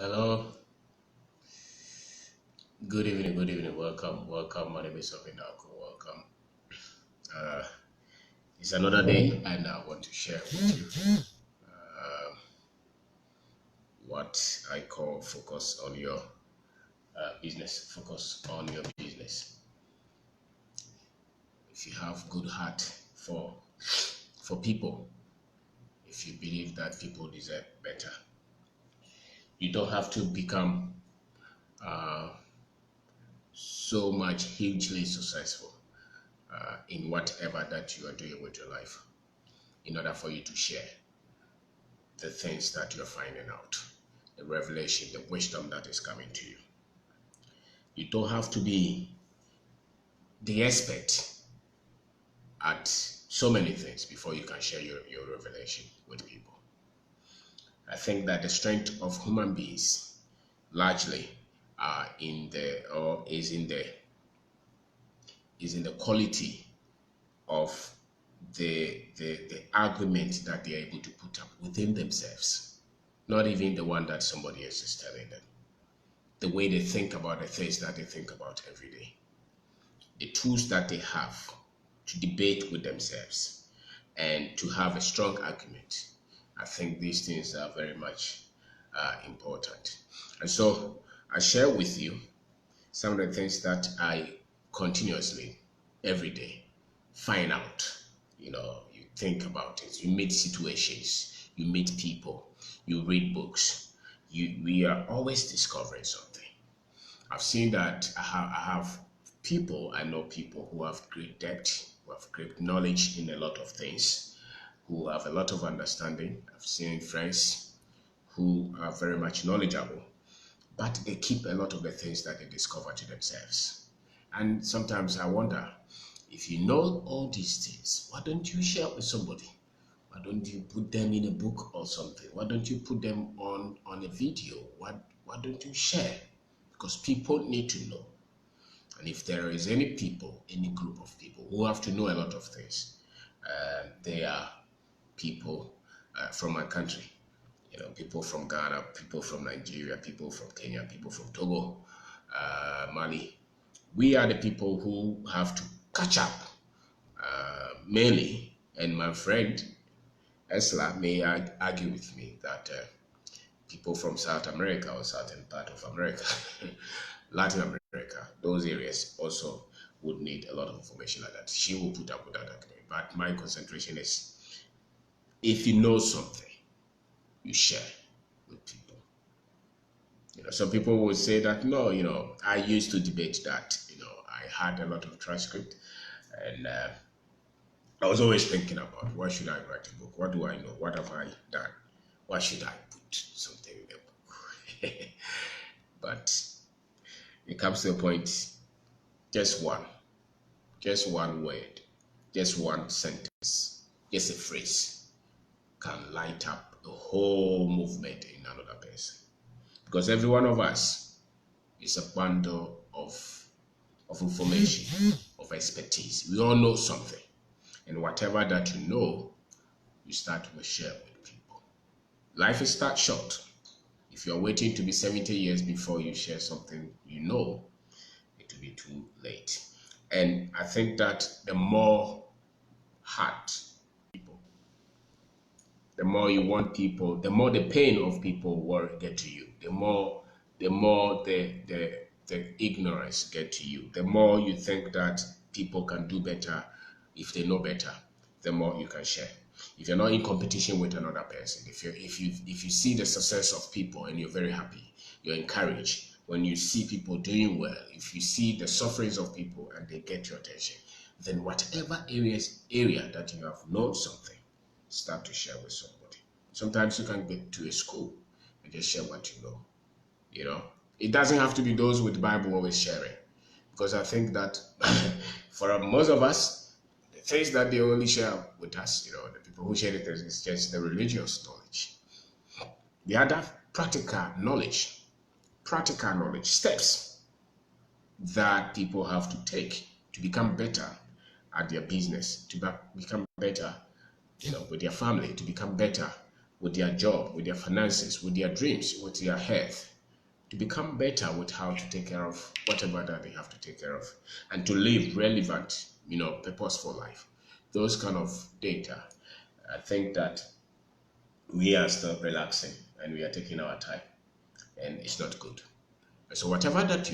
Hello, good evening, welcome. My name is Obinako, welcome. Uh, it's another day, and I want to share with you what I call focus on your business. Focus on your business. If you have good heart for people, if you believe that people deserve better, you don't have to become so much hugely successful in whatever that you are doing with your life in order for you to share the things that you're finding out, the revelation, the wisdom that is coming to you. You don't have to be the expert at so many things before you can share your revelation with people. I think that the strength of human beings largely are in the or is in the quality of the argument that they're able to put up within themselves, not even the one that somebody else is telling them. The way they think about the things that they think about every day, the tools that they have to debate with themselves and to have a strong argument. I think these things are very much important. And so I share with you some of the things that I continuously, every day, find out. You think about it, you meet situations, you meet people, you read books, we are always discovering something. I've seen that I have people, I know people who have great depth, who have great knowledge in a lot of things, who have a lot of understanding. I've seen friends who are very much knowledgeable, but they keep a lot of the things that they discover to themselves. And sometimes I wonder, if you know all these things, why don't you share with somebody? Why don't you put them in a book or something? Why don't you put them on a video? Why don't you share? Because people need to know. And if there is any group of people who have to know a lot of things, they are people from my country. People from Ghana, people from Nigeria, people from Kenya, people from Togo, Mali. We are the people who have to catch up mainly. And my friend Esla may argue with me that people from South America or certain part of America, Latin America, those areas also would need a lot of information like that. She will put up with that argument. But my concentration is, if you know something, you share with people. Some people will say that, no, I used to debate that. I had a lot of transcript, and I was always thinking about, why should I write a book? What do I know? What have I done? Why should I put something in a book? But it comes to a point, just one word, just one sentence, just a phrase can light up a whole movement in another person. Because every one of us is a bundle of information, of expertise. We all know something. And whatever that you know, you start to share with people. Life is that short. If you're waiting to be 70 years before you share something you know, it will be too late. And I think that the more hurt people, the more you want people, the more the pain of people will get to you. The more the ignorance get to you. The more you think that people can do better if they know better, the more you can share. If you're not in competition with another person, if you see the success of people and you're very happy, you're encouraged. When you see people doing well, if you see the sufferings of people and they get your attention, then whatever area that you have known something, start to share with somebody. Sometimes you can get to a school and just share what you know. It doesn't have to be those with the Bible always sharing, because I think that for most of us, the things that they only share with us, the people who share it is just the religious knowledge. The other practical knowledge, steps that people have to take to become better at their business, to become better, with their family, to become better with their job, with their finances, with their dreams, with their health. to become better with how to take care of whatever that they have to take care of, and to live relevant, purposeful life. Those kind of data, I think that we are still relaxing and we are taking our time, and it's not good. So whatever that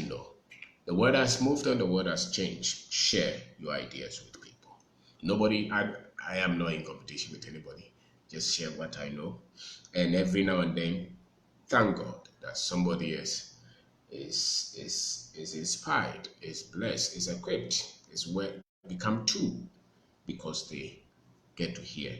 the world has moved on, the world has changed. Share your ideas with people. Nobody, I am not in competition with anybody. Just share what I know, and every now and then, thank God that somebody else is inspired, is blessed, is equipped, is well become true because they get to hear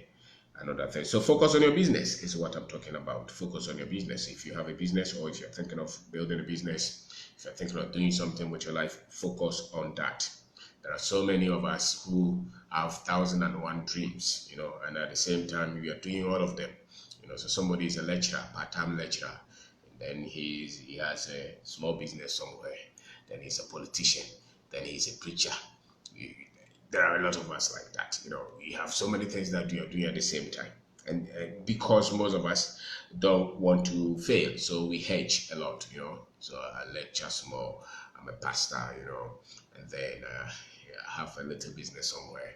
another thing. So focus on your business is what I'm talking about. Focus on your business. If you have a business, or if you're thinking of building a business, if you're thinking of doing something with your life, focus on that. There are so many of us who have 1,001 dreams, and at the same time we are doing all of them. So somebody is a lecturer, part-time lecturer, and then he has a small business somewhere. Then he's a politician. Then he's a preacher. There are a lot of us like that. We have so many things that we are doing at the same time. And because most of us don't want to fail, so we hedge a lot. So I lecture small, I'm a pastor, and then I have a little business somewhere.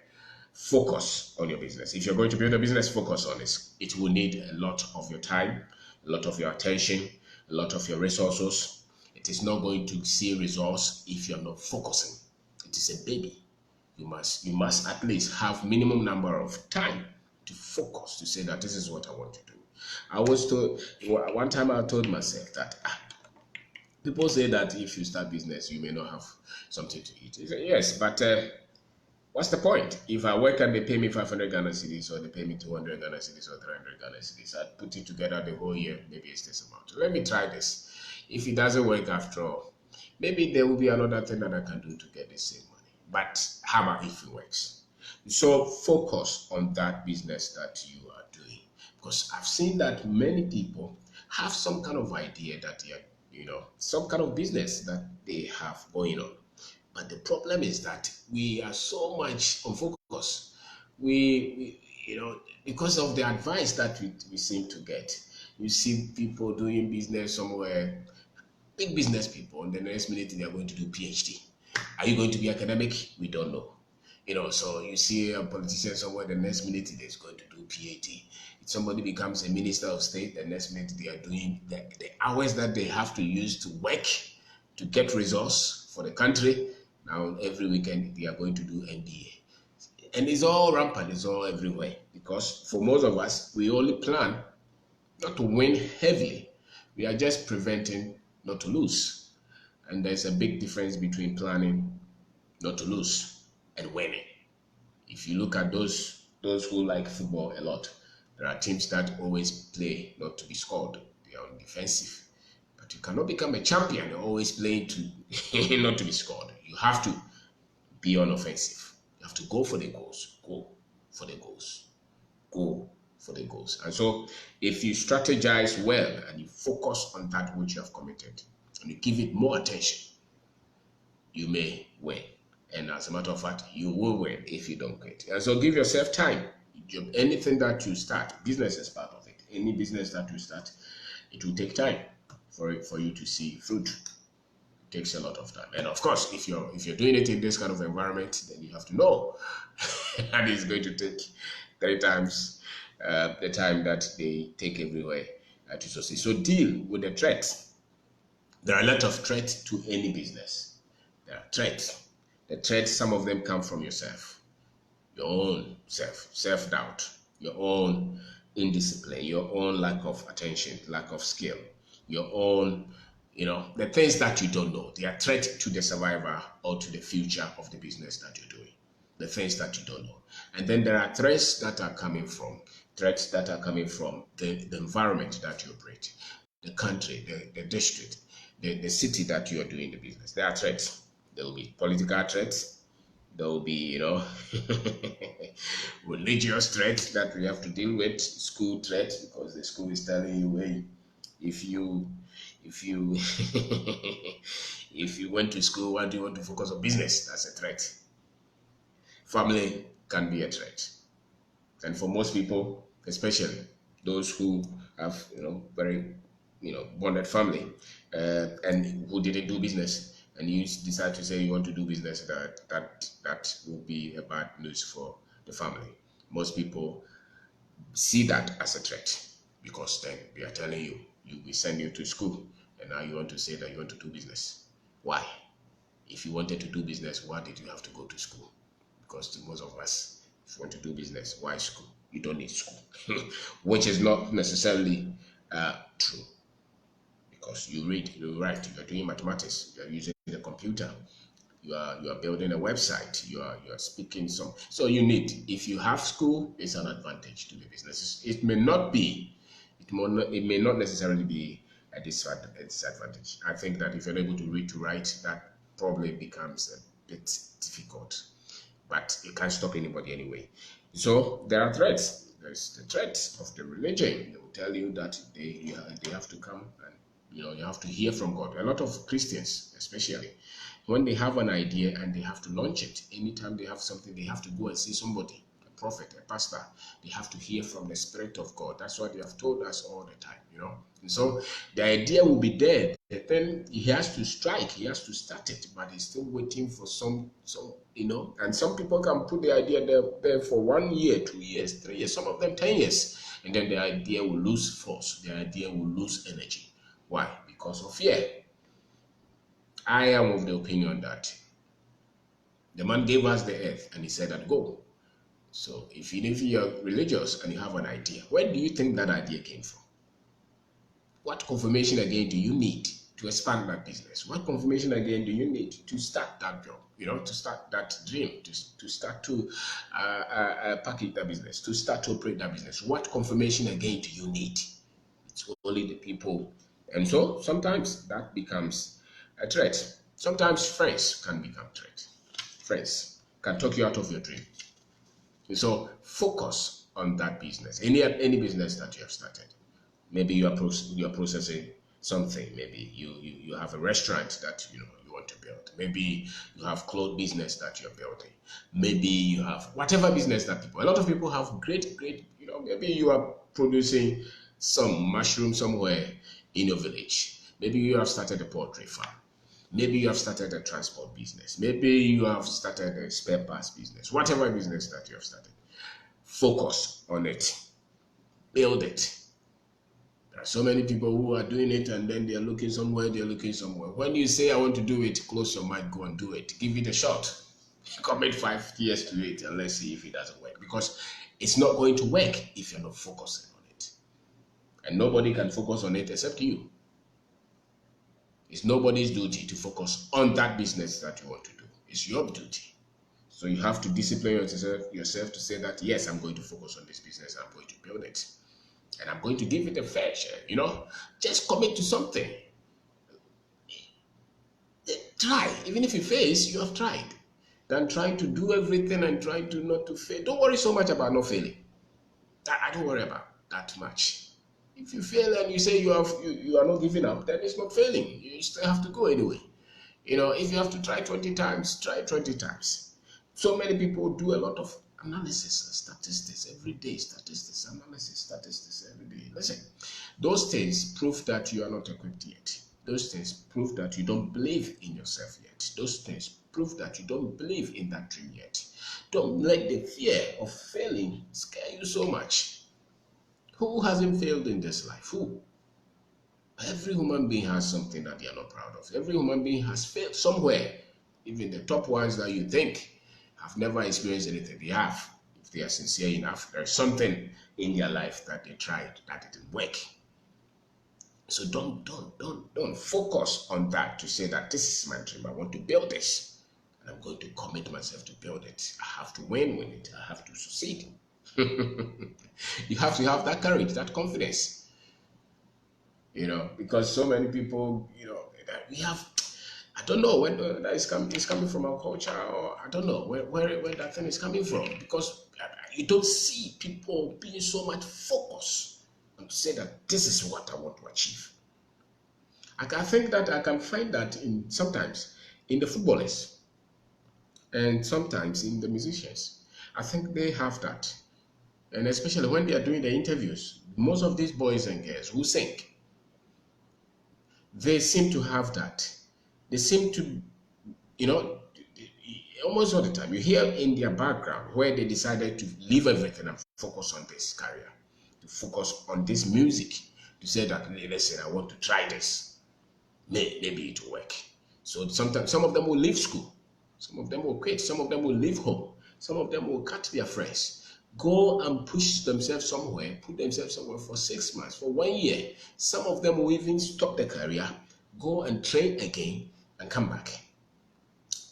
Focus on your business. If you're going to build a business, focus on it. It will need a lot of your time, a lot of your attention, a lot of your resources. It is not going to see results if you're not focusing. It is a baby. You must at least have minimum number of time to focus, to say that this is what I want to do. I was told one time, I told myself that people say that if you start business you may not have something to eat. I said, yes, but what's the point? If I work and they pay me 500 Ghana cedis, or they pay me 200 Ghana cedis, or 300 Ghana cedis, I'd put it together the whole year, maybe it's this amount. Let me try this. If it doesn't work after all, maybe there will be another thing that I can do to get the same money. But how about if it works? So focus on that business that you are doing. Because I've seen that many people have some kind of idea that they are, some kind of business that they have going on. But the problem is that we are so much on focus. We because of the advice that we seem to get. You see people doing business somewhere, big business people, and the next minute they are going to do PhD. Are you going to be academic? We don't know. So you see a politician somewhere, the next minute they're going to do PhD. If somebody becomes a minister of state, the next minute they are doing the hours that they have to use to work to get resource for the country. Now every weekend they are going to do MBA. And it's all rampant, it's all everywhere. Because for most of us, we only plan not to win heavily. We are just preventing not to lose. And there's a big difference between planning not to lose and winning. If you look at those who like football a lot, there are teams that always play not to be scored. They are on defensive. But you cannot become a champion always playing to not to be scored. You have to be on offensive. You have to go for the goals. Go for the goals. Go for the goals. And so if you strategize well and you focus on that which you have committed and you give it more attention, you may win. And as a matter of fact, you will win if you don't quit. And so give yourself time. Anything that you start, business is part of it. Any business that you start, it will take time for you to see fruit. It takes a lot of time. And of course, if you're doing it in this kind of environment, then you have to know that it's going to take 3 times the time that they take everywhere to succeed. So deal with the threats. There are a lot of threats to any business. There are threats. The threats, some of them come from yourself, your own self-doubt, your own indiscipline, your own lack of attention, lack of skill, your own, the things that you don't know. They are threat to the survivor or to the future of the business that you're doing. The things that you don't know. And then there are threats that are coming from the environment that you operate, the country, the district, the city that you are doing the business. There are threats. There will be political threats. There will be, religious threats that we have to deal with. School threats, because the school is telling you, hey, if you if you went to school, why do you want to focus on business? That's a threat. Family can be a threat, and for most people, especially those who have very bonded family, and who didn't do business, and you decide to say you want to do business, that will be a bad news for the family. Most people see that as a threat, because then they are telling you, we send you to school, and now you want to say that you want to do business. Why? If you wanted to do business, why did you have to go to school? Because to most of us, if you want to do business, why school? You don't need school, which is not necessarily true, because you read, you write, you are doing mathematics, you are using the computer, you are building a website, you are speaking some. So you need, if you have school, it's an advantage to the businesses. It may not be, it may not necessarily be a disadvantage. I think that if you're able to read to write, that probably becomes a bit difficult, but it can't stop anybody anyway. So there are threats. There's the threat of the religion. They will tell you that they have to come, and you have to hear from God. A lot of Christians, especially, when they have an idea and they have to launch it, anytime they have something, they have to go and see somebody, a prophet, a pastor. They have to hear from the Spirit of God. That's what they have told us all the time. And so the idea will be there. Then he has to strike, he has to start it, but he's still waiting for some. And some people can put the idea there for 1 year, 2 years, 3 years, some of them 10 years, and then the idea will lose force, the idea will lose energy. Why? Because of fear. I am of the opinion that the man gave us the earth and he said that go. So if you're religious and you have an idea, where do you think that idea came from? What confirmation again do you need to expand that business? What confirmation again do you need to start that job? To start that dream, to start to package that business, to start to operate that business? What confirmation again do you need? It's only the people. And so sometimes that becomes a threat. Sometimes friends can become threat. Friends can talk you out of your dream. And so focus on that business. Any business that you have started. Maybe you are processing something. Maybe you have a restaurant that you want to build. Maybe you have clothes business that you're building. Maybe you have whatever business that a lot of people have great, maybe you are producing some mushroom somewhere in your village. Maybe you have started a poultry farm. Maybe you have started a transport business. Maybe you have started a spare parts business. Whatever business that you have started, focus on it. Build it. There are so many people who are doing it and then they're looking somewhere. When you say, I want to do it, close your mind, go and do it. Give it a shot. Commit 5 years to it and let's see if it doesn't work. Because it's not going to work if you're not focusing on it. And nobody can focus on it except you. It's nobody's duty to focus on that business that you want to do. It's your duty. So you have to discipline yourself to say that, yes, I'm going to focus on this business. I'm going to build it. And I'm going to give it a fair share. Just commit to something. Try. Even if you fail, you have tried. Than trying to do everything and trying to not to fail. Don't worry so much about not failing. I don't worry about that much. If you fail and you say you are not giving up, then it's not failing. You still have to go anyway. If you have to try 20 times, try 20 times. So many people do a lot of analysis and statistics every day. Statistics every day. Listen, those things prove that you are not equipped yet. Those things prove that you don't believe in yourself yet. Those things prove that you don't believe in that dream yet. Don't let the fear of failing scare you so much. Who hasn't failed in this life? Who? Every human being has something that they are not proud of. Every human being has failed somewhere. Even the top ones that you think have never experienced anything, they have. If they are sincere enough, there's something in their life that they tried that didn't work. So don't focus on that to say that this is my dream. I want to build this. And I'm going to commit myself to build it. I have to win with it. I have to succeed. You have to have that courage, that confidence, because so many people, that we have, I don't know where that is coming from our culture, or I don't know where that thing is coming from, because you don't see people being so much focused on to say that this is what I want to achieve. I think that I can find that sometimes in the footballers and sometimes in the musicians. I think they have that. And especially when they are doing the interviews, most of these boys and girls who sing, They seem to have that. They seem to, you know, almost all the time, you hear in their background where they decided to leave everything and focus on this career, to focus on this music, to say that, "Hey, listen, I want to try this. Maybe it will work." So sometimes some of them will leave school, some of them will quit, some of them will leave home, some of them will cut their friends, go and push themselves somewhere, put themselves somewhere for 6 months, for 1 year. Some of them will even stop the career, go and train again, and come back.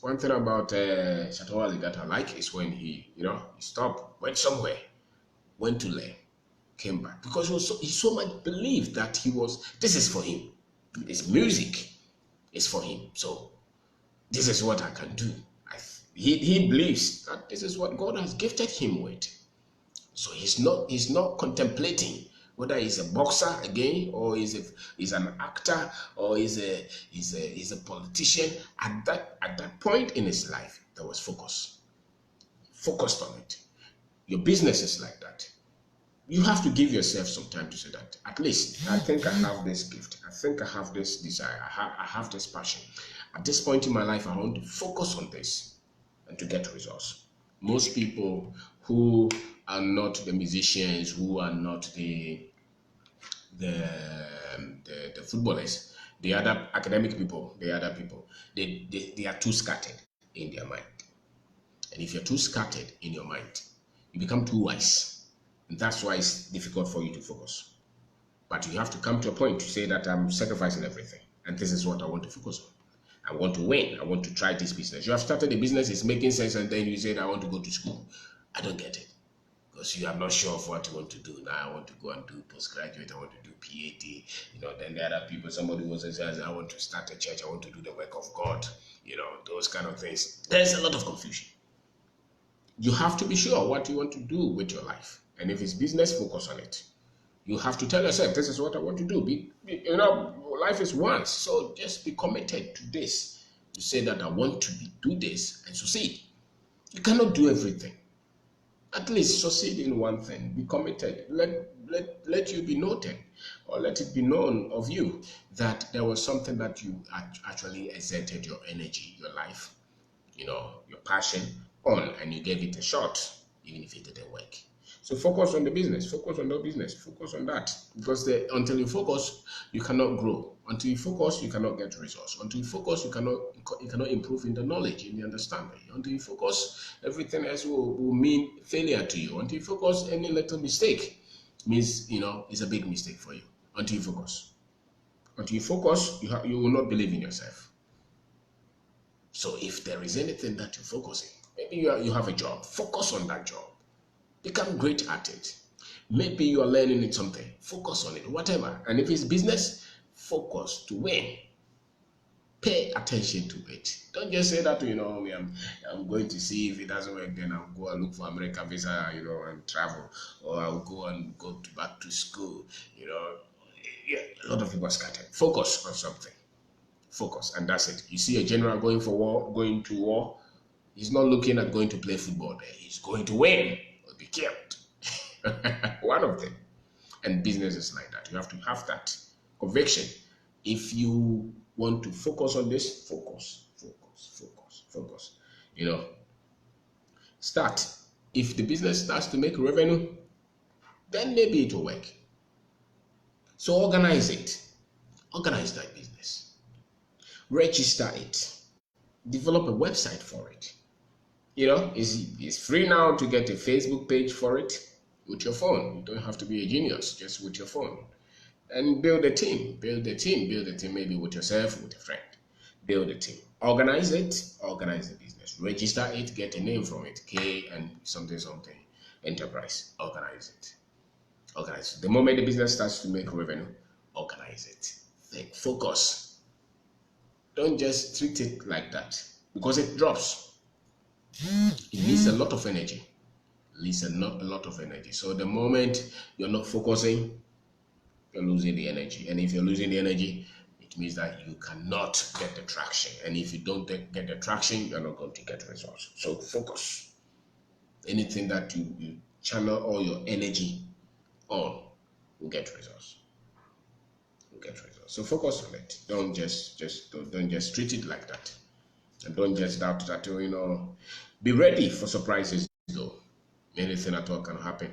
One thing about Shatawali that I like is when he stopped, went somewhere, went to learn, came back because he so much believed that this is for him. His music is for him. So this is what I can do. He believes that this is what God has gifted him with. So he's not contemplating whether he's a boxer again, or he's an actor, or he's a politician. At that point in his life, there was focused on it. Your business is like that. You have to give yourself some time to say that, at least I think I have this gift. I think I have this desire. I have this passion. At this point in my life, I want to focus on this and to get results. Most people who are not the musicians, who are not the footballers, the other academic people, they are too scattered in their mind. And if you're too scattered in your mind, you become too wise. And that's why it's difficult for you to focus. But you have to come to a point to say that I'm sacrificing everything, and this is what I want to focus on. I want to win. I want to try this business. You have started a business, it's making sense, and then you said, I want to go to school. I don't get it. Because you are not sure of what you want to do. Now I want to go and do postgraduate, I want to do PhD. Then there are other people, somebody who says, I want to start a church, I want to do the work of God. Those kind of things. There's a lot of confusion. You have to be sure what you want to do with your life. And if it's business, focus on it. You have to tell yourself, this is what I want to do. Life is once, so just be committed to this. To say that I want to do this and succeed. You cannot do everything. At least succeed in one thing. Be committed. Let you be noted, or let it be known of you that there was something that you actually exerted your energy, your life, your passion on, and you gave it a shot, even if it didn't work. So focus on the business, focus on the business, focus on that. Because until you focus, you cannot grow. Until you focus, you cannot get results. Until you focus, you cannot improve in the knowledge, in the understanding. Until you focus, everything else will mean failure to you. Until you focus, any little mistake means, it's a big mistake for you. Until you focus. Until you focus, you will not believe in yourself. So if there is anything that you're focusing, maybe you have a job, focus on that job. Become great at it. Maybe you are learning something, focus on it, whatever. And if it's business, focus to win. Pay attention to it. Don't just say that, I'm going to see if it doesn't work, then I'll go and look for American visa, and travel. Or I'll go back to school, Yeah, a lot of people are scattered. Focus on something. Focus, and that's it. You see a general going to war, he's not looking at going to play football there. He's going to win or be killed. One of them. And business is like that. You have to have that conviction. If you want to focus on this, focus. Start. If the business starts to make revenue, then maybe it will work. So organize it. Organize that business. Register it. Develop a website for it. It's free now to get a Facebook page for it with your phone. You don't have to be a genius, just with your phone. And build a team. Build a team maybe with yourself, with a friend. Build a team. Organize it. Organize the business. Register it. Get a name from it. K and something enterprise. Organize it. Organize it. The moment the business starts to make revenue, organize it. Think. Focus. Don't just treat it like that, because it drops. It needs a lot of energy. A lot of energy. So the moment you're not focusing, you're losing the energy. And if you're losing the energy, it means that you cannot get the traction. And if you don't get the traction, you're not going to get results. So focus. Anything that you channel all your energy on will get results. you get results. So focus on it. Don't just treat it like that. And don't just doubt that, be ready for surprises though. Anything at all can happen.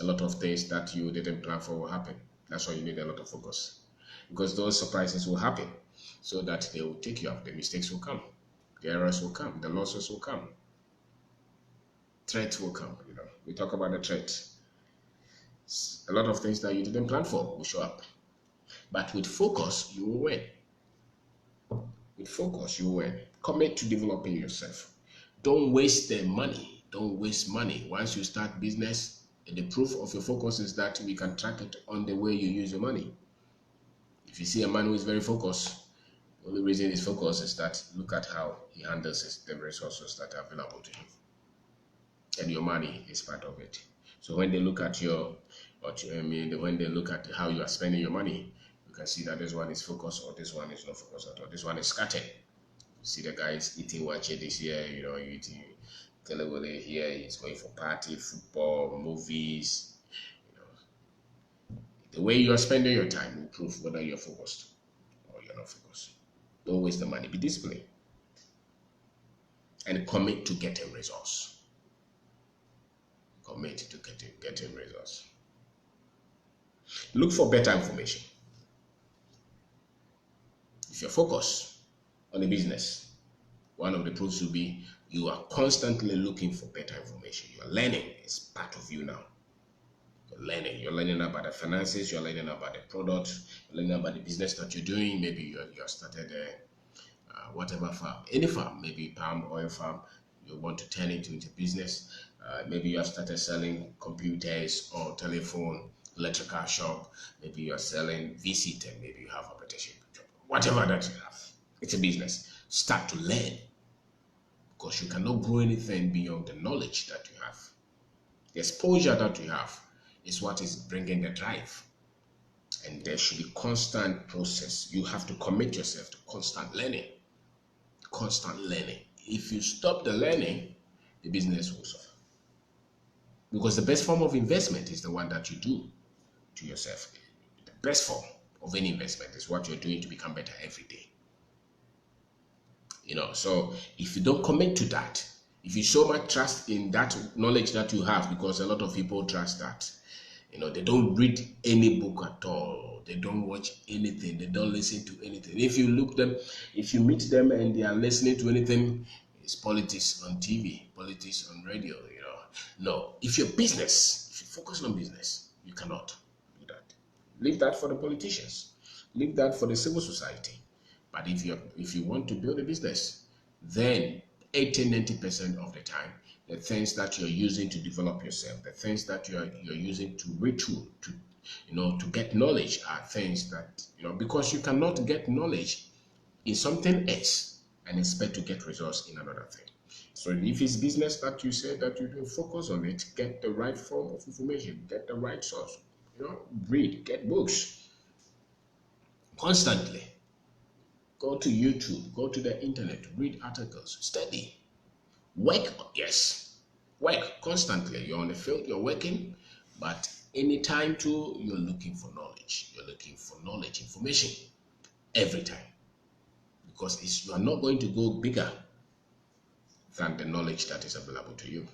A lot of things that you didn't plan for will happen. That's why you need a lot of focus. Because those surprises will happen so that they will take you up. The mistakes will come. The errors will come. The losses will come. Threats will come. We talk about the threats. A lot of things that you didn't plan for will show up. But with focus, you will win. With focus, you will win. Commit to developing yourself. Don't waste the money. Don't waste money. Once you start business, the proof of your focus is that we can track it on the way you use your money. If you see a man who is very focused, the only reason he's focused is that look at how he handles the resources that are available to him. And your money is part of it. So when they look at when they look at how you are spending your money, you can see that this one is focused or this one is not focused at all. This one is scattered. You see the guy is eating wache this year, eating kelewele here, he's going for party, football, movies. The way you are spending your time will prove whether you're focused or you're not focused. Don't waste the money. Be disciplined. And commit to getting results. Commit to getting results. Look for better information. If you're focused on a business, one of the proofs will be you are constantly looking for better information. You are learning. It's part of you now. You're learning. You're learning about the finances. You're learning about the product. You're learning about the business that you're doing. Maybe you started whatever farm, any farm, maybe palm oil farm. You want to turn it into business. Maybe you have started selling computers or telephone, electrical shop. Maybe you are selling visit and maybe you have a apprenticeship job. Whatever that you have, it's a business. Start to learn because you cannot grow anything beyond the knowledge that you have. The exposure that you have is what is bringing the drive. And there should be constant process. You have to commit yourself to constant learning. Constant learning. If you stop the learning, the business will suffer. Because the best form of investment is the one that you do to yourself. The best form of any investment is what you're doing to become better every day. So if you don't commit to that, if you so much trust in that knowledge that you have, because a lot of people trust that, they don't read any book at all. They don't watch anything. They don't listen to anything. If you meet them and they are listening to anything, it's politics on TV, politics on radio, No, if you focus on business, you cannot do that. Leave that for the politicians. Leave that for the civil society. But if you want to build a business, then 80-90% of the time, the things that you're using to develop yourself, the things that you're using to retool, to get knowledge are things that, because you cannot get knowledge in something else and expect to get results in another thing. So if it's business that you say that you do, focus on it, get the right form of information, get the right source, read, get books constantly. Go to YouTube, go to the internet, read articles, study. Work, yes. Work constantly. You're on the field, you're working, but anytime too, you're looking for knowledge. You're looking for knowledge, information, every time. Because you are not going to go bigger than the knowledge that is available to you.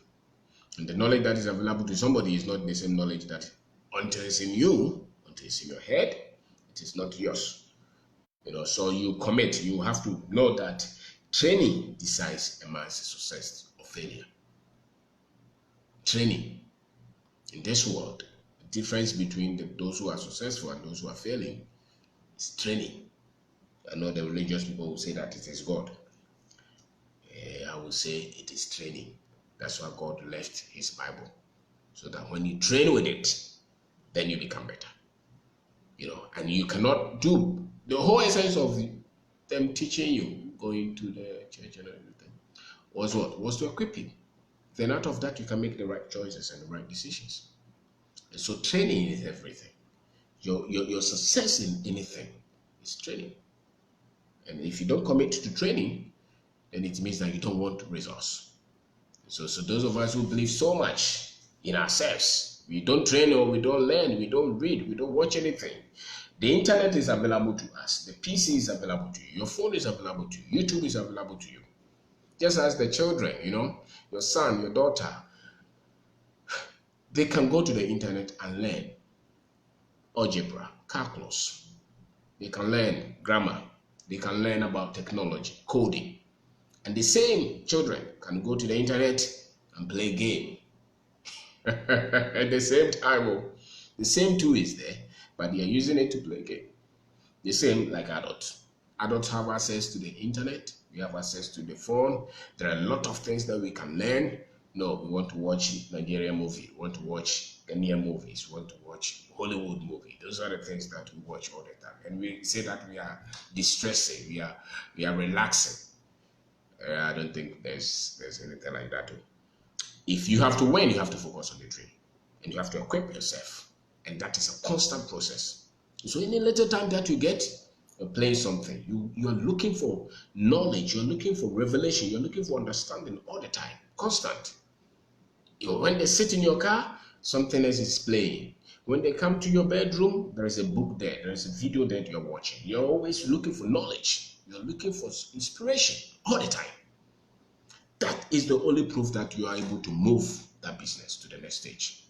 And the knowledge that is available to somebody is not the same knowledge that, until it's in you, until it's in your head, it is not yours. So you commit. You have to know that training decides a man's success or failure. Training. In this world, the difference between those who are successful and those who are failing is training. I know the religious people will say that it is God. I will say it is training. That's why God left his Bible. So that when you train with it, then you become better. And you cannot do the whole essence of them teaching you, going to the church and everything, was what? Was to equip you. Then out of that, you can make the right choices and the right decisions. And so training is everything. Your success in anything is training. And if you don't commit to training, then it means that you don't want results. So those of us who believe so much in ourselves, we don't train or we don't learn, we don't read, we don't watch anything, The internet is available to us. The PC is available to you. Your phone is available to you. YouTube is available to you. Just as the children, your son, your daughter, they can go to the internet and learn algebra, calculus. They can learn grammar. They can learn about technology, coding. And the same children can go to the internet and play game. At the same time, the same tool is there, but they are using it to play game. The same like adults. Adults have access to the internet. We have access to the phone. There are a lot of things that we can learn. No, we want to watch Nigerian movie. We want to watch Ghanaian movies. We want to watch Hollywood movie. Those are the things that we watch all the time. And we say that we are distressing. We are relaxing. I don't think there's anything like that. If you have to win, you have to focus on the training. And you have to equip yourself. And that is a constant process. So any little time that you get, you're playing something. You're looking for knowledge. You're looking for revelation. You're looking for understanding all the time. Constant. When they sit in your car, something else is playing. When they come to your bedroom, there is a book there. There is a video that you're watching. You're always looking for knowledge. You're looking for inspiration all the time. That is the only proof that you are able to move that business to the next stage.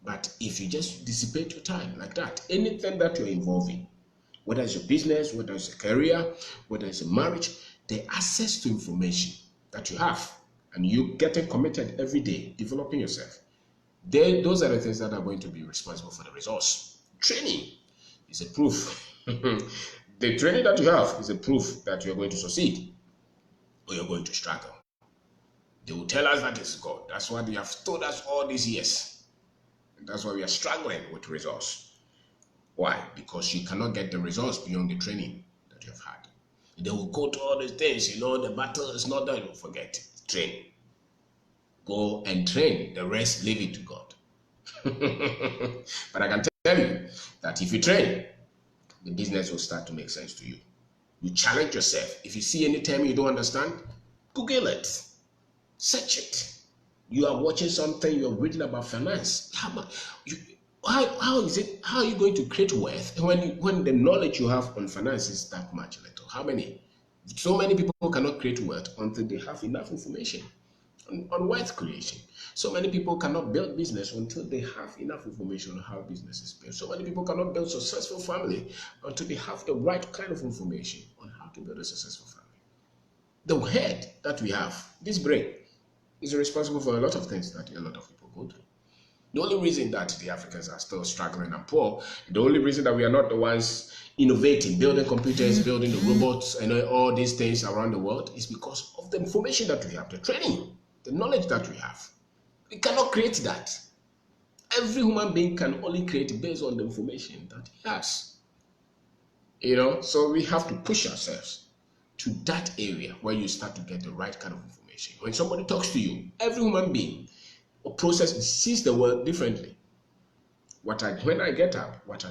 But if you just dissipate your time like that, anything that you're involved in, whether it's your business, whether it's a career, whether it's a marriage, the access to information that you have, and you getting committed every day, developing yourself, those are the things that are going to be responsible for the results. Training is a proof. The training that you have is a proof that you're going to succeed or you're going to struggle. They will tell us that it's God. That's what they have told us all these years. And that's why we are struggling with results. Why? Because you cannot get the results beyond the training that you have had. They will go to all these things, the battle is not done. Forget. Train. Go and train. The rest, leave it to God. But I can tell you that if you train, the business will start to make sense to you. You challenge yourself. If you see any term you don't understand, Google it. Search it. You are watching something, you're reading about finance. How is it? How are you going to create wealth when the knowledge you have on finance is that much little? How many? So many people cannot create wealth until they have enough information on wealth creation. So many people cannot build business until they have enough information on how business is built. So many people cannot build successful family until they have the right kind of information on how to build a successful family. The head that we have, this brain, is responsible for a lot of things that a lot of people go through. The only reason that the Africans are still struggling and poor, the only reason that we are not the ones innovating, building computers, building the robots, and all these things around the world is because of the information that we have, the training, the knowledge that we have. We cannot create that. Every human being can only create based on the information that he has. So we have to push ourselves to that area where you start to get the right kind of information. When somebody talks to you, every human being or sees the world differently. When I get up, what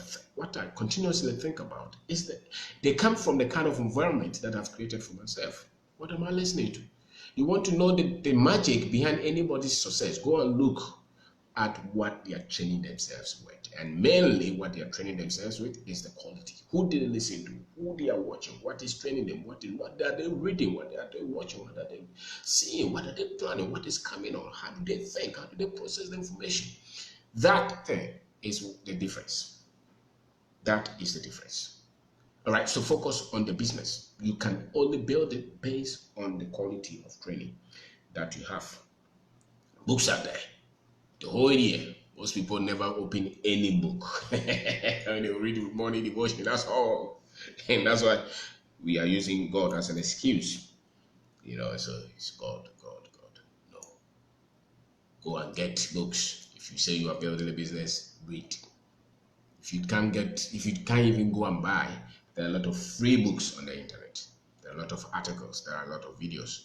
I continuously think about is that they come from the kind of environment that I've created for myself. What am I listening to? You want to know the magic behind anybody's success? Go and look at what they are training themselves with. And mainly what they are training themselves with is the quality. Who did they listen to? Who they are watching? What is training them? What are they reading? What are they watching? What are they seeing? What are they planning? What is coming on? How do they think? How do they process the information? That thing is the difference. That is the difference. All right, so focus on the business. You can only build it based on the quality of training that you have. Books are there. The whole year, most people never open any book. When they read morning devotion, that's all. And that's why we are using God as an excuse. So it's God. No. Go and get books. If you say you are building a business, read. If you can't even go and buy, there are a lot of free books on the internet. There are a lot of articles. There are a lot of videos.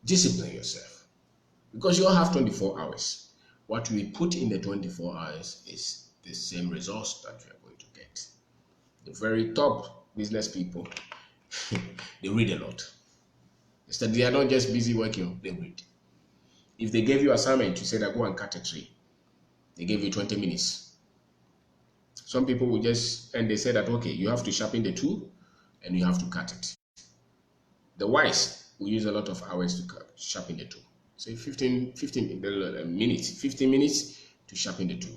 Discipline yourself. Because you all have 24 hours. What we put in the 24 hours is the same results that you are going to get. The very top business people, they read a lot. Instead, they are not just busy working, they read. If they gave you assignment to say that go and cut a tree, they gave you 20 minutes. Some people will just, and they say that, okay, you have to sharpen the tool and you have to cut it. The wise will use a lot of hours to sharpen the tool. Say 15 minutes, 15 minutes to sharpen the tool.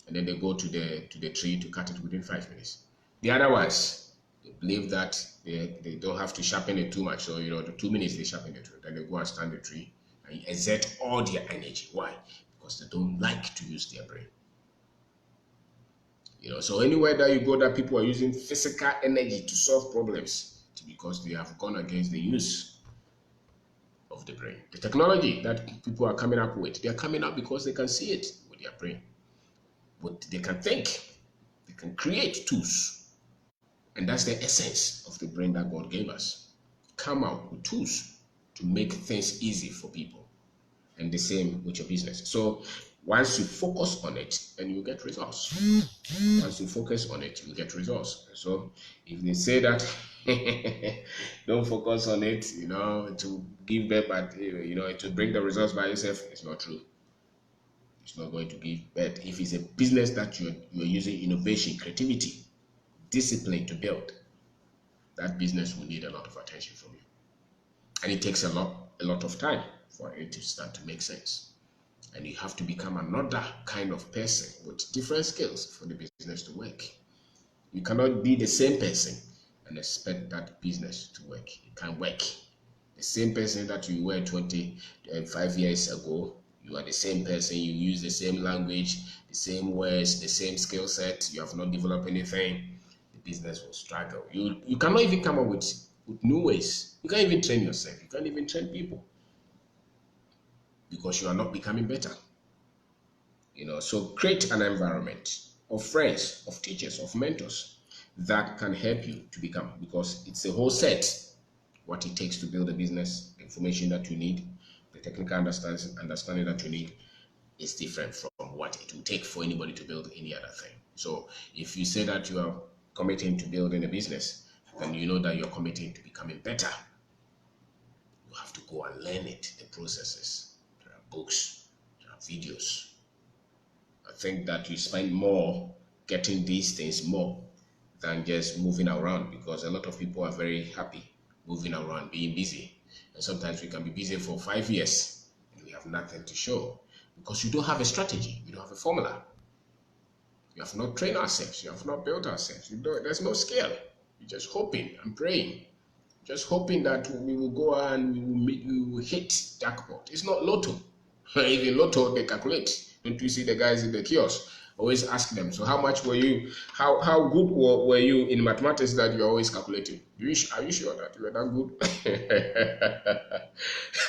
And then they go to the tree to cut it within 5 minutes. The other ones, they believe that they don't have to sharpen it too much. So, the 2 minutes they sharpen the tool. Then they go and stand the tree and exert all their energy. Why? Because they don't like to use their brain. So anywhere that you go that people are using physical energy to solve problems, it's because they have gone against the use of the brain. The technology that people are coming up with, they are coming up because they can see it with their brain. But they can think, they can create tools. And that's the essence of the brain that God gave us. Come out with tools to make things easy for people. And the same with your business. So once you focus on it, then you get results. Once you focus on it, you get results. So if they say that don't focus on it, to give birth, but to bring the results by yourself, it's not true. It's not going to give birth. If it's a business that you're using innovation, creativity, discipline to build, that business will need a lot of attention from you. And it takes a lot of time for it to start to make sense. And you have to become another kind of person with different skills for the business to work. You cannot be the same person and expect that business to work. It can't work. The same person that you were 25 years ago, you are the same person, you use the same language, the same words, the same skill set, you have not developed anything, the business will struggle. You cannot even come up with new ways. You can't even train yourself. You can't even train people because you are not becoming better. So create an environment of friends, of teachers, of mentors that can help you to become, because it's a whole set, what it takes to build a business, the information that you need, the technical understanding that you need is different from what it will take for anybody to build any other thing. So if you say that you are committing to building a business, then you know that you're committing to becoming better. You have to go and learn it, the processes. There are books, there are videos. I think that you spend more getting these things more than just moving around, because a lot of people are very happy moving around, being busy. And sometimes we can be busy for 5 years and we have nothing to show because you don't have a strategy, you don't have a formula. You have not trained ourselves, you have not built ourselves. There's no skill. You're just hoping and praying, just hoping that we will go and we will hit jackpot. It's not lotto. Even lotto, they calculate. Don't you see the guys in the kiosk? Always ask them, so how much were you, how good were you in mathematics that you're always calculating? Are you sure that you are that good?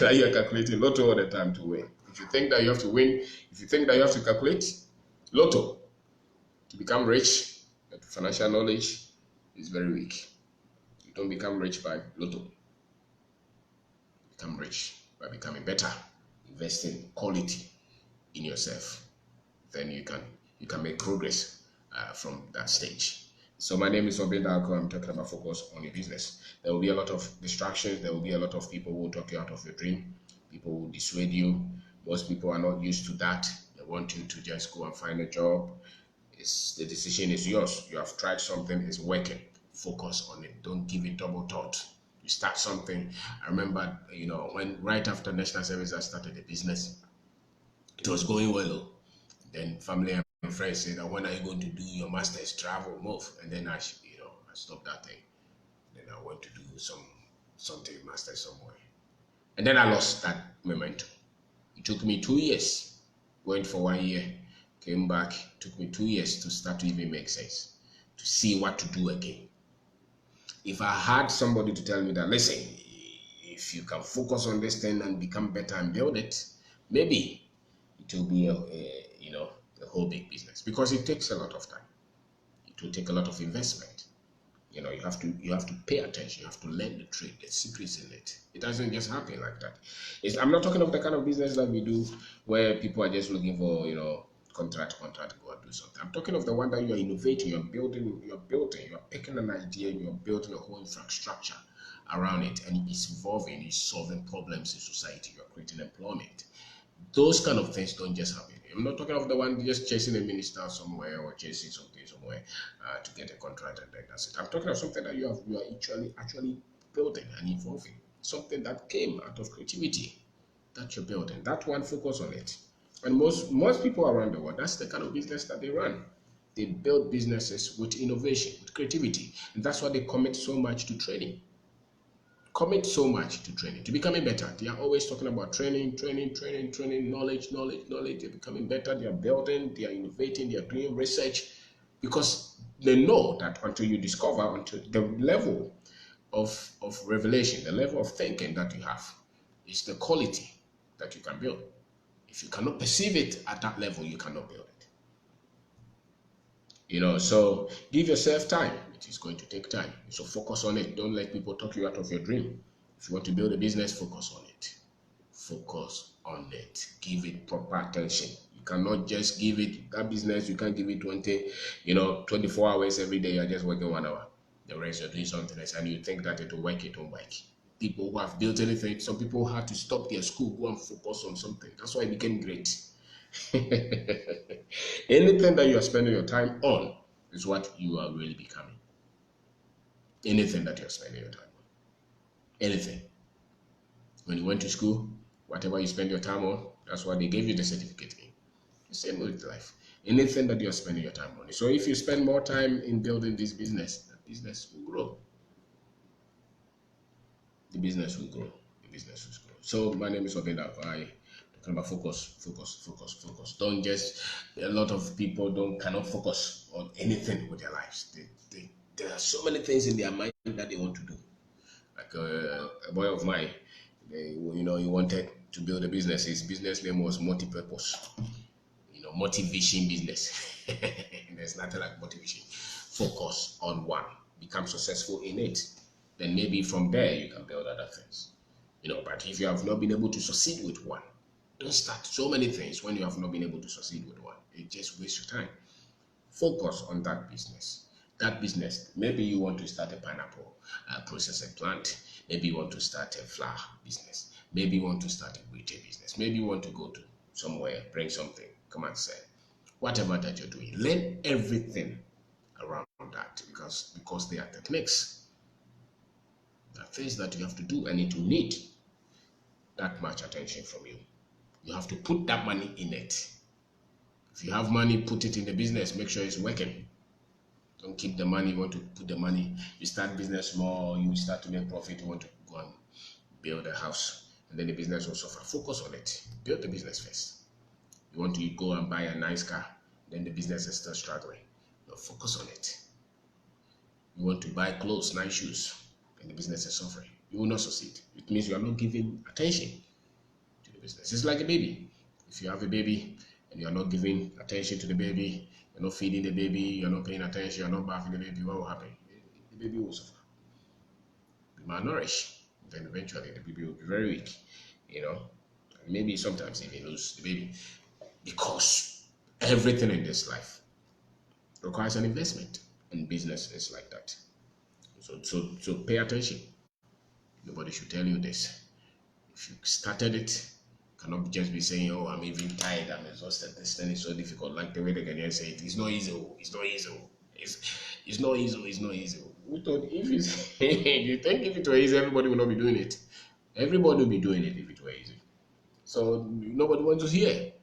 That you're calculating lotto all the time to win. If you think that you have to win, if you think that you have to calculate lotto to become rich, that financial knowledge is very weak. You don't become rich by lotto. You become rich by becoming better, investing quality in yourself. Then you can make progress from that stage. So my name is Kwabena. I'm talking about focus on your business. There will be a lot of distractions. There will be a lot of people who will talk you out of your dream. People will dissuade you. Most people are not used to that. They want you to just go and find a job. The decision is yours. You have tried something, it's working. Focus on it. Don't give it double thought. You start something. I remember, when right after national service, I started a business. It was going well. Then family and friends said, when are you going to do your master's, travel, move? And then I stopped that thing. Then I went to do something master's somewhere. And then I lost that momentum. It took me 2 years. Went for 1 year, came back. It took me 2 years to start to even make sense, to see what to do again. If I had somebody to tell me that, listen, if you can focus on this thing and become better and build it, maybe it will be a whole big business, because it takes a lot of time. It will take a lot of investment. You have to pay attention. You have to learn the trade, the secrets in it. It doesn't just happen like that. I'm not talking of the kind of business that we do where people are just looking for contract, go and do something. I'm talking of the one that you are innovating, you're picking an idea, you're building a whole infrastructure around it, and it's evolving, it's solving problems in society, you're creating employment. Those kind of things don't just happen. I'm not talking of the one just chasing a minister somewhere or chasing something somewhere to get a contract and then that's it. I'm talking of something that you are actually building and evolving. Something that came out of creativity that you're building. That one, focus on it. And most people around the world, that's the kind of business that they run. They build businesses with innovation, with creativity, and that's why they commit so much to training. Commit so much to training, to becoming better. They are always talking about training, knowledge. They're becoming better. They are building. They are innovating. They are doing research because they know that until you discover, until the level of revelation, the level of thinking that you have, is the quality that you can build. If you cannot perceive it at that level, you cannot build it. So give yourself time. It is going to take time. So focus on it. Don't let people talk you out of your dream. If you want to build a business, focus on it. Focus on it. Give it proper attention. You cannot just give it that business, you can't give it 24 hours every day. You're just working 1 hour. The rest you're doing something else and you think that it will work, it won't work. People who have built anything, some people had to stop their school, go and focus on something. That's why it became great. Anything that you are spending your time on is what you are really becoming. Anything that you're spending your time on. Anything. When you went to school, whatever you spend your time on, that's what they gave you the certificate in. The same with life. Anything that you're spending your time on. So if you spend more time in building this business, the business will grow. The business will grow. The business will grow. So my name is Kwabena. Talking about focus. Don't just, a lot of people cannot focus on anything with their lives. There are so many things in their mind that they want to do. Like a boy of mine, he wanted to build a business. His business name was multi-purpose. Motivation business. There's nothing like motivation. Focus on one. Become successful in it. Then maybe from there you can build other things. But if you have not been able to succeed with one, don't start so many things when you have not been able to succeed with one. It just wastes your time. Focus on that business. That business, maybe you want to start a pineapple processing plant. Maybe you want to start a flower business. Maybe you want to start a retail business. Maybe you want to go to somewhere, bring something, come and sell. Whatever that you're doing, learn everything around that because they are techniques. There are things that you have to do and it will need that much attention from you. You have to put that money in it. If you have money, put it in the business. Make sure it's working. Don't keep the money. You want to put the money. You start business small. You start to make profit. You want to go and build a house. And then the business will suffer. Focus on it. Build the business first. You want to go and buy a nice car. Then the business is still struggling. No, focus on it. You want to buy clothes, nice shoes. And the business is suffering. You will not succeed. It means you are not giving attention to the business. It's like a baby. If you have a baby and you are not giving attention to the baby, you're not feeding the baby, you're not paying attention, you're not bathing the baby, what will happen? The baby will suffer. Be malnourished. Then eventually the baby will be very weak, and maybe sometimes even lose the baby. Because everything in this life requires an investment, and business is like that. So pay attention. Nobody should tell you this. If you started it, you cannot just be saying, "Oh, I'm even tired, I'm exhausted. This thing is so difficult." Like the way the Ghanaians say it, it's not easy. It's not easy. It's not easy. It's not easy. We thought if it's, you think if it were easy, everybody would not be doing it. Everybody would be doing it if it were easy. So nobody wants to hear.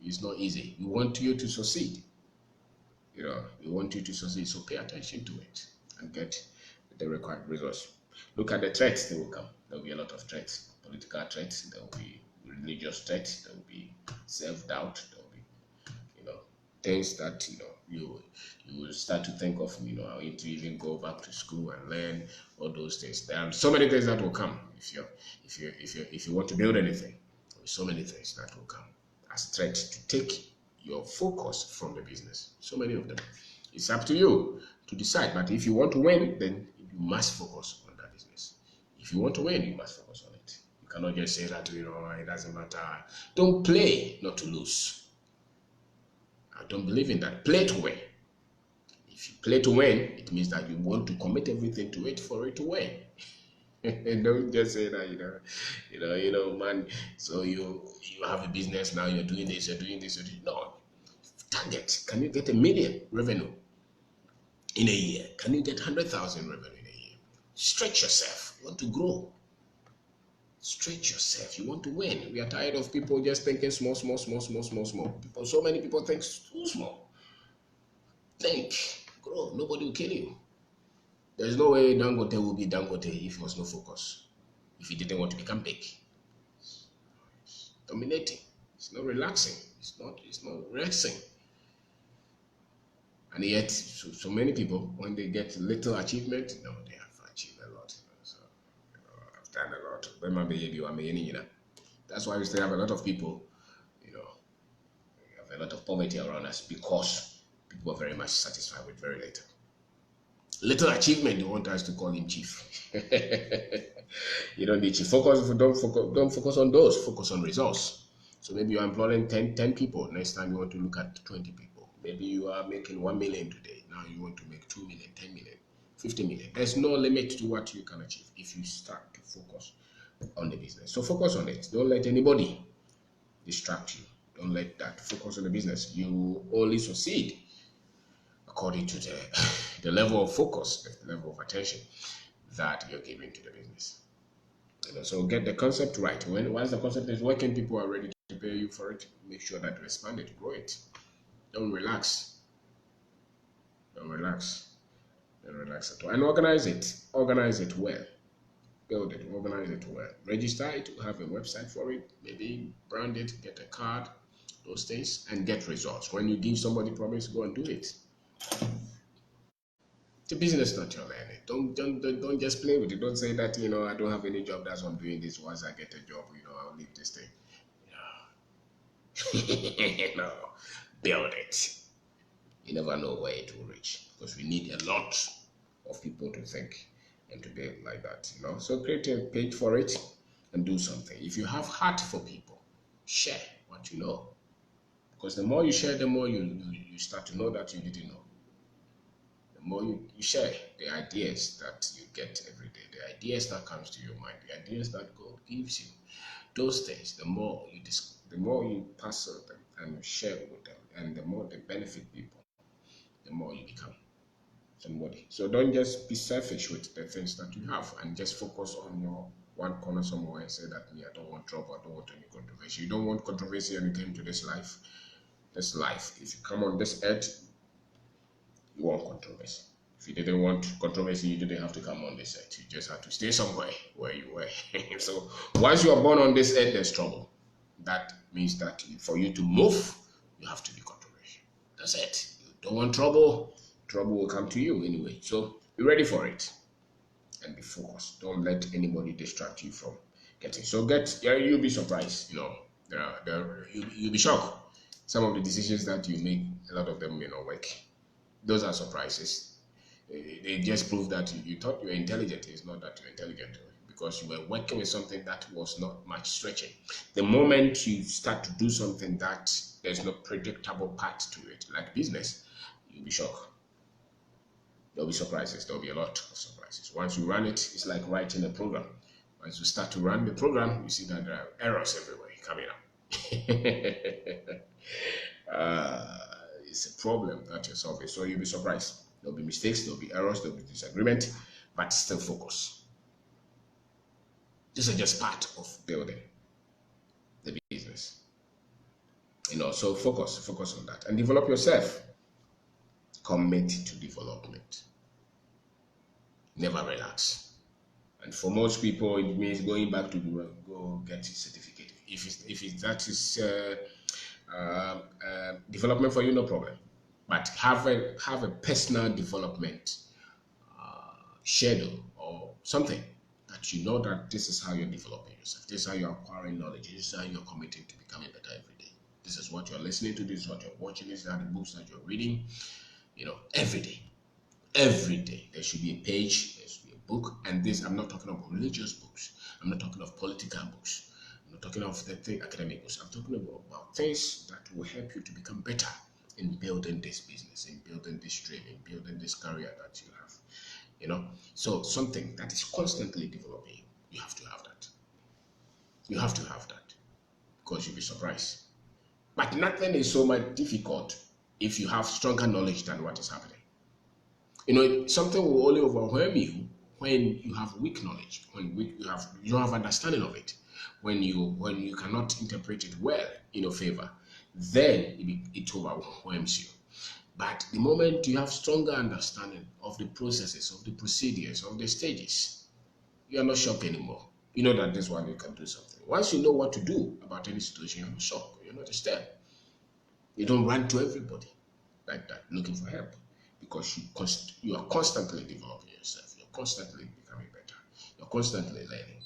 It's not easy. We want you to succeed. We want you to succeed. So pay attention to it and get the required results. Look at the threats that will come. There will be a lot of threats. Political threats. There will be religious threats. There will be self-doubt. There will be, things that you will start to think of. I need to even go back to school and learn all those things. There are so many things that will come if you want to build anything. There are so many things that will come as threats to take your focus from the business. So many of them. It's up to you to decide. But if you want to win, then you must focus on that business. If you want to win, you must focus on it. You cannot just say that, it doesn't matter. Don't play not to lose. I don't believe in that. Play to win. If you play to win, it means that you want to commit everything to it for it to win. And don't just say that, man. So you have a business now. You're doing this. You're doing this. You're doing, no target. Can you get 1 million revenue in a year? Can you get 100,000 revenue in a year? Stretch yourself. You want to grow. Stretch yourself. You want to win. We are tired of people just thinking small, small, small, small, small, small. People, so many people think too small. Think, grow. Nobody will kill you. There's no way Dangote will be Dangote if he was no focus. If he didn't want to become big, dominating. It's not relaxing. It's not relaxing. And yet, so many people, when they get little achievement, no, they have achieved a lot. So, I've done a lot. That's why we still have a lot of people, you know, we have a lot of poverty around us because people are very much satisfied with very little. Little achievement, they want us to call him chief. You don't need chief. Don't focus on those. Focus on results. So maybe you're employing 10 people. Next time you want to look at 20 people. Maybe you are making 1 million today. Now you want to make 2 million, 10 million, 50 million. There's no limit to what you can achieve if you start to focus on the business. So focus on it. Don't let anybody distract you. Don't let that. Focus on the business. You only succeed according to the level of focus, the level of attention that you're giving to the business. So get the concept right. Once the concept is working, people are ready to pay you for it. Make sure that you expand it, grow it. Don't relax. Don't relax. Don't relax at all. And organize it. Organize it well. Build it. Organize it well. Register it. Have a website for it. Maybe brand it. Get a card. Those things, and get results. When you give somebody promise, go and do it. The business, not your learning. Don't just play with it. Don't say that I don't have any job. That's why I'm doing this. Once I get a job, I'll leave this thing. No, build it. You never know where it will reach because we need a lot of people to think and to build like that. So create a page for it and do something. If you have heart for people, share what you know because the more you share, the more you start to know that you didn't know. The more you share the ideas that you get every day, the ideas that comes to your mind, the ideas that God gives you, those things, the more you pass on them and share with them, and the more they benefit people, the more you become somebody. So don't just be selfish with the things that you have and just focus on your one corner somewhere and say that me, I don't want trouble, I don't want any controversy. You don't want controversy and you came to this life. This life, if you come on this earth, you want controversy. If you didn't want controversy, you didn't have to come on this earth. You just had to stay somewhere where you were. So once you are born on this earth, there's trouble. That means that for you to move, you have to be controversial. That's it. You don't want trouble, trouble will come to you anyway. So be ready for it and be focused. Don't let anybody distract you from getting. So you'll be surprised. You'll be shocked. Some of the decisions that you make, a lot of them may not work. Those are surprises. They just prove that you thought you were intelligent. It's not that you're intelligent because you were working with something that was not much stretching. The moment you start to do something that there's no predictable path to it, like business, you'll be shocked. There'll be surprises. There'll be a lot of surprises. Once you run it, it's like writing a program. Once you start to run the program, you see that there are errors everywhere coming up. It's a problem that you're solving. So you'll be surprised. There'll be mistakes, there'll be errors, there'll be disagreement, but still focus. These are just part of building the business. So focus on that and develop yourself. Commit to development. Never relax. And for most people, it means going back to go get a certificate. If that is development for you, no problem. But have a personal development schedule or something that you know that this is how you're developing yourself. This is how you're acquiring knowledge. This is how you're committing to becoming better every day. This is what you're listening to. This is what you're watching. These are the books that you're reading. Every day. Every day there should be a page. There should be a book. And this, I'm not talking about religious books. I'm not talking of political books. I'm not talking of academic books. I'm talking about things that will help you to become better in building this business, in building this dream, in building this career that you have. So something that is constantly developing, you have to have that. You have to have that because you'll be surprised. But nothing is so much difficult if you have stronger knowledge than what is happening. Something will only overwhelm you when you have weak knowledge, when you don't have understanding of it, when you cannot interpret it well in your favor, then it overwhelms you. But the moment you have stronger understanding of the processes, of the procedures, of the stages, you are not shocked anymore. You know that this one you can do something. Once you know what to do about any situation, you're not shocked. You're not disturbed. You don't run to everybody like that looking for help because you are constantly developing yourself. You're constantly becoming better. You're constantly learning.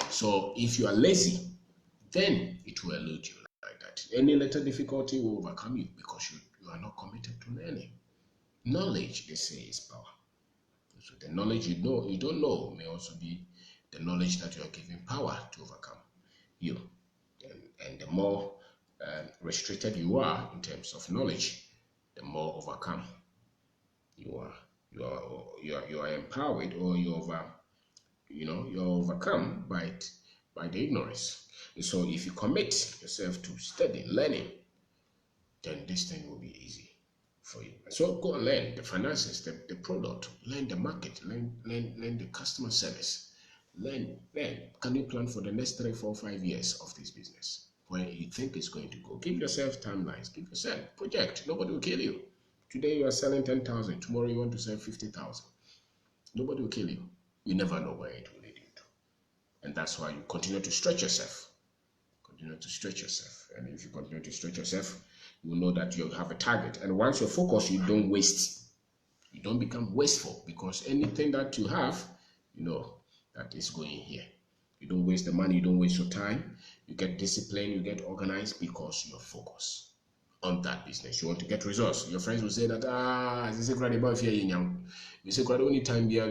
So if you are lazy, then it will elude you like that. Any little difficulty will overcome you because you are not committed to learning. Knowledge, they say, is power. So the knowledge you don't know may also be the knowledge that you are giving power to overcome you. And the more restricted you are in terms of knowledge, the more overcome you are. You are empowered, or you're overcome by the ignorance. And so if you commit yourself to study, learning, then this thing will be easy for you. So go and learn the finances, the product, learn the market, learn the customer service. Learn. Can you plan for the next 3, 4, 5 years of this business? Where you think it's going to go. Give yourself timelines. Give yourself project. Nobody will kill you. Today you are selling 10,000. Tomorrow you want to sell 50,000. Nobody will kill you. You never know where it will lead you to. And that's why you continue to stretch yourself. Continue to stretch yourself. And if you continue to stretch yourself, you will know that you have a target. And once you're focused, you don't waste. You don't become wasteful because anything that you have, that is going here. You don't waste the money, you don't waste your time. You get disciplined, you get organized because you're focused on that business. You want to get results. Your friends will say that, this is great about here. You say, only time here,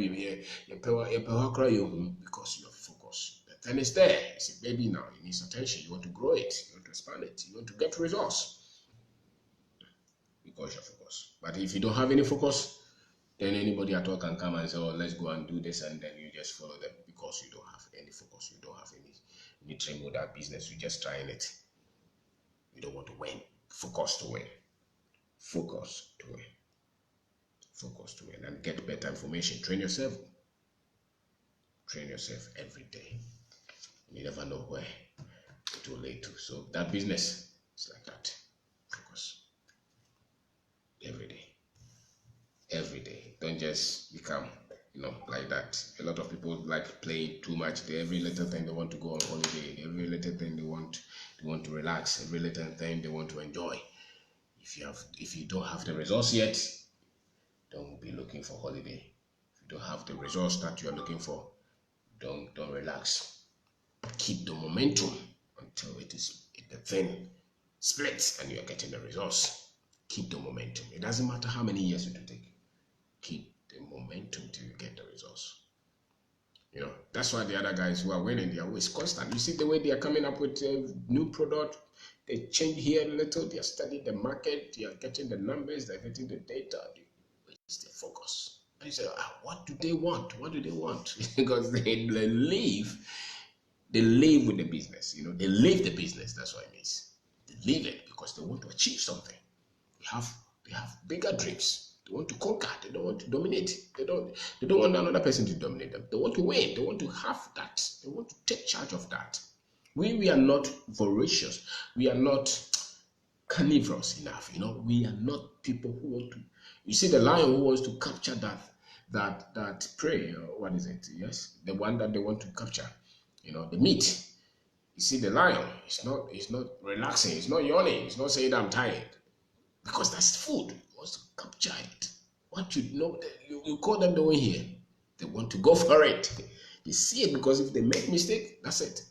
because you're focused. The thing is there. It's a baby now. It needs attention. You want to grow it. You want to expand it. You want to get results because you're focused. But if you don't have any focus, then anybody at all can come and say, let's go and do this, and then you just follow them because you don't have any focus. You don't have any training with that business. You're just trying it. You don't want to win. Focus to win. Focus to win. Focus to win. And get better information. Train yourself. Train yourself every day. You never know where it will lead to. So that business is like that. Focus. Every day. Every day. Don't just become, like that. A lot of people like play too much. Every little thing they want to go on holiday. Every little thing they want to relax. Every little thing they want to enjoy. If you don't have the results yet, don't be looking for holiday. If you don't have the results that you are looking for, don't relax. Keep the momentum until the thing splits and you are getting the results. Keep the momentum. It doesn't matter how many years it will take. Keep the momentum till you get the results. That's why the other guys who are winning, they are always constant. You see the way they are coming up with a new product. They change here a little. They are studying the market. They are getting the numbers. They are getting the data. It's the focus. And you say, what do they want? What do they want? Because they live with the business. They live the business. That's what it means. They live it because they want to achieve something. They have bigger dreams. They want to conquer. They don't want to dominate. They don't want another person to dominate them. They want to win. They want to have that. They want to take charge of that. We are not voracious. We are not carnivorous enough. We are not people who want to. You see the lion who wants to capture that prey. What is it? Yes, the one that they want to capture. The meat. You see the lion. It's not relaxing. It's not yawning. It's not saying I'm tired. Because that's food. He wants to capture it. What you call them doing here. They want to go for it. They see it because if they make mistake, that's it.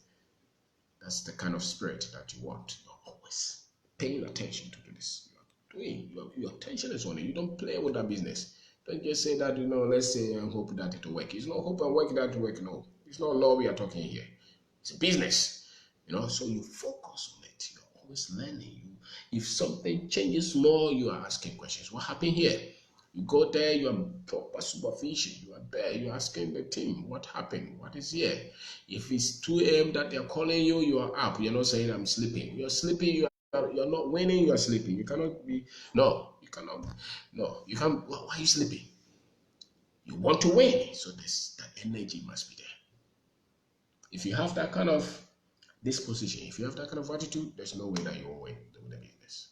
That's the kind of spirit that you want. You're always paying attention to this. Your attention is on it. You don't play with that business. Don't just say that, let's say and hope that it will work. It's not hope and work that it will work. No. It's not law we are talking here. It's a business. So you focus on it. You're always learning. If something changes more, you are asking questions. What happened here? You go there, you are proper supervision. You are there, you're asking the team, what happened? What is here? If it's 2 a.m. that they're calling you, you are up. You're not saying, I'm sleeping. You're sleeping, you're not winning, you are sleeping. You cannot be, no, you cannot, no, you can't, why are you sleeping? You want to win. So that energy must be there. If you have that kind of disposition, if you have that kind of attitude, there's no way that you will win the business.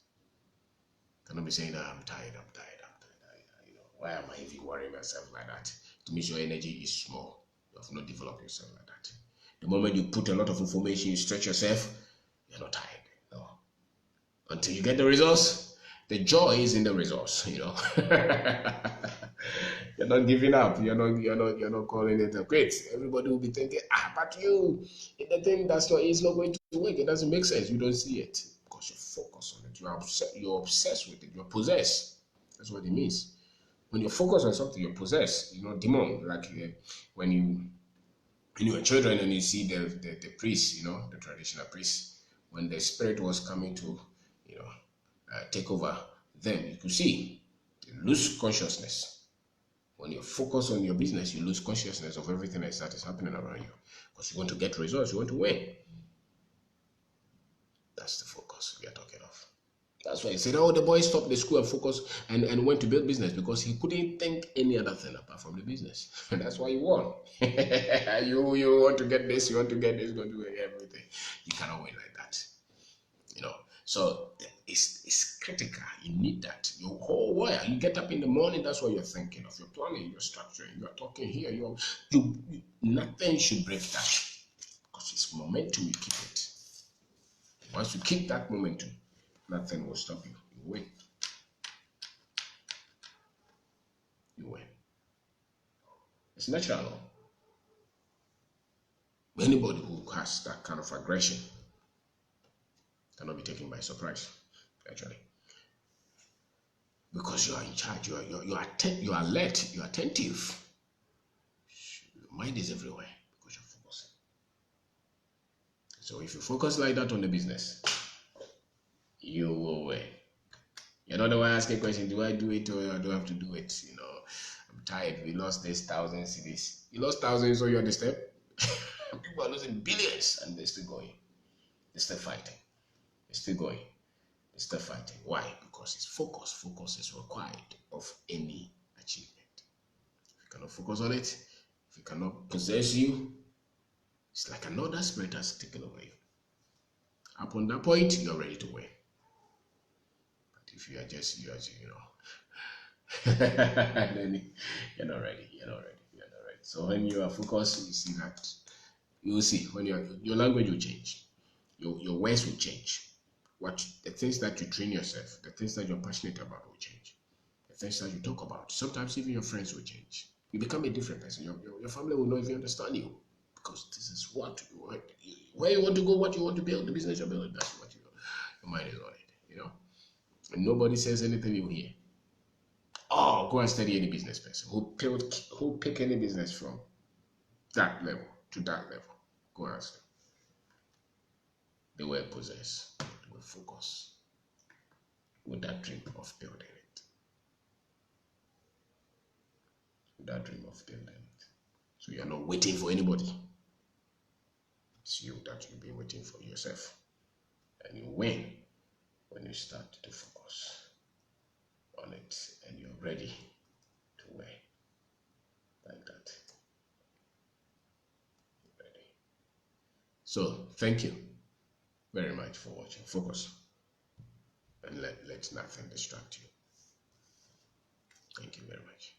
You cannot be saying, I'm tired. Why am I even worrying myself like that? To me, your energy is small. You have not developed yourself like that. The moment you put a lot of information, you stretch yourself, you're not tired. No. Until you get the results, the joy is in the results, You're not giving up. You're not calling it a quit. Everybody will be thinking, but the thing is not going to work. It doesn't make sense. You don't see it because you focus on it. You're obsessed with it. You're possessed. That's what it means. When you focus on something, you're possessed. Demon. Like when you were children and you see the priest, the traditional priest, when the spirit was coming to, take over them, you could see they lose consciousness. When you focus on your business, you lose consciousness of everything else that is happening around you because you want to get results, you want to win. That's the focus we are talking of. That's why he said, the boy stopped the school and focused and went to build business because he couldn't think any other thing apart from the business. And that's why he won. You want to get this, you want to get this, you want to get everything. You cannot win like that. So it's critical. You need that. Your whole while you get up in the morning, that's what you're thinking of. You're planning, you're structuring, you're talking here. Nothing should break that because it's momentum. You keep it. Once you keep that momentum, nothing will stop you. You win. You win. It's natural. Anybody who has that kind of aggression cannot be taken by surprise, actually. Because you are in charge, you are alert, you are attentive. Your mind is everywhere because you're focusing. So if you focus like that on the business, you will win. You're not the one asking questions, do I do it or I don't have to do it? I'm tired. We lost this 1,000 CDs. You lost thousands, so you understand? People are losing billions and they're still going. They're still fighting. They're still going. They're still fighting. Why? Because it's focus. Focus is required of any achievement. If you cannot focus on it, if it cannot possess you, it's like another spirit has taken over you. Upon that point, you're ready to win. But if you are just, then you're not ready. You're not ready. So when you are focused, you see that. You will see when your language will change. Your words will change. The things that you train yourself, the things that you're passionate about will change. The things that you talk about, sometimes even your friends will change. You become a different person. Your family will not even understand you because this is what you want. Where you want to go, what you want to build, the business you're building, that's what your mind is on it, And nobody says anything you hear. Oh, go and study any business person who pick any business from that level to that level. Go and study. They were possessed. They were focused with that dream of building it. With that dream of building it. So you're not waiting for anybody. It's you that you've been waiting for yourself. And you win when you start to focus on it and you're ready to win. Like that. Ready. So thank you very much for watching. Focus. And let nothing distract you. Thank you very much.